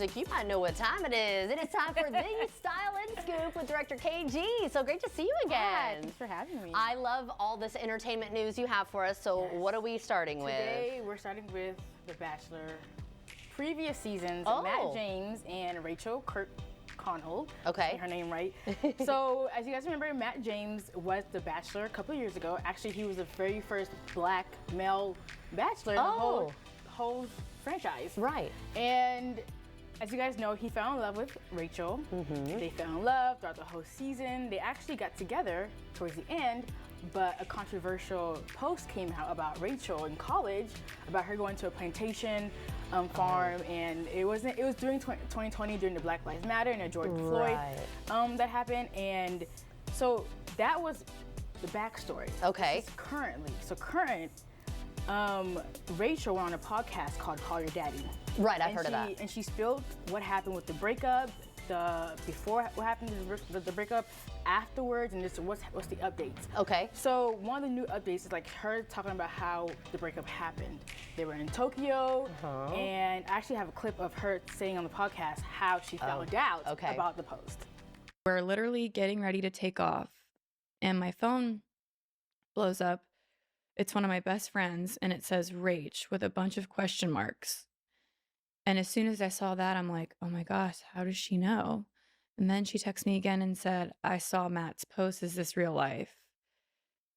You might know what time it is. It is time for the Style and Scoop with Director KG. So great to see you again. Hi, thanks for having me. I love all this entertainment news you have for us. So what are we starting with? Today we're starting with The Bachelor. Previous seasons, Oh. Matt James and Rachael Kirkconnell. Okay. Say her name right. So as you guys remember, Matt James was The Bachelor a couple of years ago. Actually, he was the very first black male bachelor in the whole franchise. Right. And as you guys know, he fell in love with Rachael. They fell in love throughout the whole season. They actually got together towards the end, but a controversial post came out about Rachael in college, about her going to a plantation farm, and it was during 2020 during the Black Lives Matter and the George Floyd that happened, and so that was the backstory. Okay. This is currently, Rachael went on a podcast called Call Your Daddy. Right, I've heard of that. And she spilled what happened with the breakup, before what happened with the breakup, afterwards, and just what's the updates. Okay. So one of the new updates is like her talking about how the breakup happened. They were in Tokyo, and I actually have a clip of her saying on the podcast how she found out about the post. We're literally getting ready to take off, and my phone blows up. It's one of my best friends, and it says Rach with a bunch of question marks. And as soon as I saw that, I'm like, oh my gosh, how does she know? And then she texted me again and said, I saw Matt's post. Is this real life?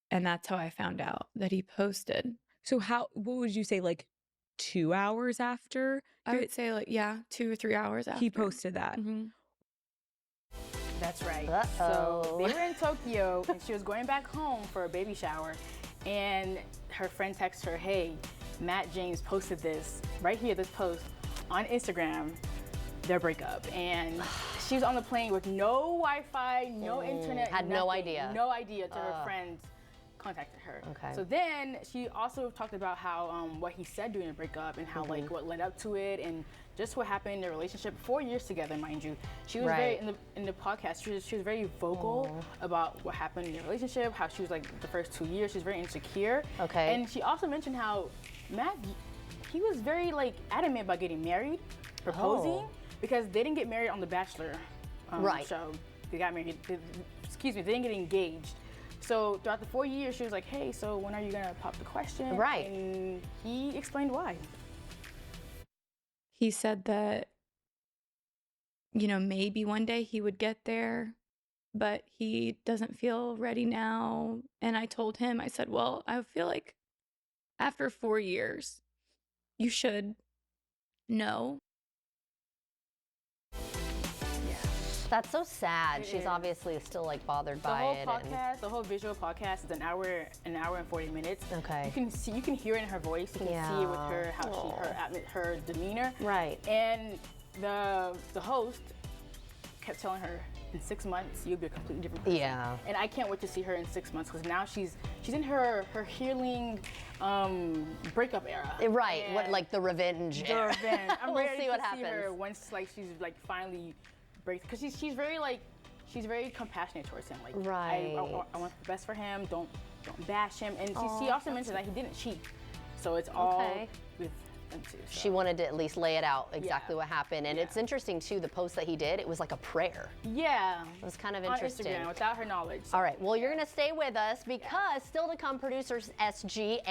And that's how I found out that he posted. So what would you say, like 2 hours after? I would say 2 or 3 hours after. He posted that. That's right. So they were in Tokyo, and she was going back home for a baby shower, and her friend texted her, hey, Matt James posted this, right here, this post, on Instagram, their breakup. And she was on the plane with no Wi-Fi, no internet, had no idea. No idea till her friends contacted her. Okay. So then she also talked about how, what he said during the breakup and how like what led up to it and just what happened in their relationship. 4 years together, mind you. She was very, in the podcast, she was very vocal about what happened in their relationship, how she was like the first 2 years, she was very insecure. Okay. And she also mentioned how Matt, he was very like adamant about getting married, proposing, because they didn't get married on The Bachelor show. They got married, they didn't get engaged. So throughout the 4 years, she was like, hey, so when are you gonna pop the question? Right. And he explained why. He said that, maybe one day he would get there, but he doesn't feel ready now. And I told him, I said, well, I feel like after 4 years, you should know. That's so sad. She's obviously still like bothered by it. The whole visual podcast is an hour and 40 minutes. Okay. You can hear it in her voice. You can see it with her, her demeanor. Right. And the host kept telling her, in 6 months, you'll be a completely different person. Yeah. And I can't wait to see her in 6 months, because now she's in her healing breakup era. Right. What, like the revenge era. The revenge. I'm We'll ready see to what see happens. her once she's like finally breaks, because she's very compassionate towards him. Like I want the best for him. Don't bash him. And she also mentioned that he didn't cheat. So it's all with them too. So. She wanted to at least lay it out exactly what happened. And it's interesting too, the post that he did, it was like a prayer. Yeah. It was kind of interesting. On Instagram, without her knowledge. All right, well, you're gonna stay with us because still to come, producers SG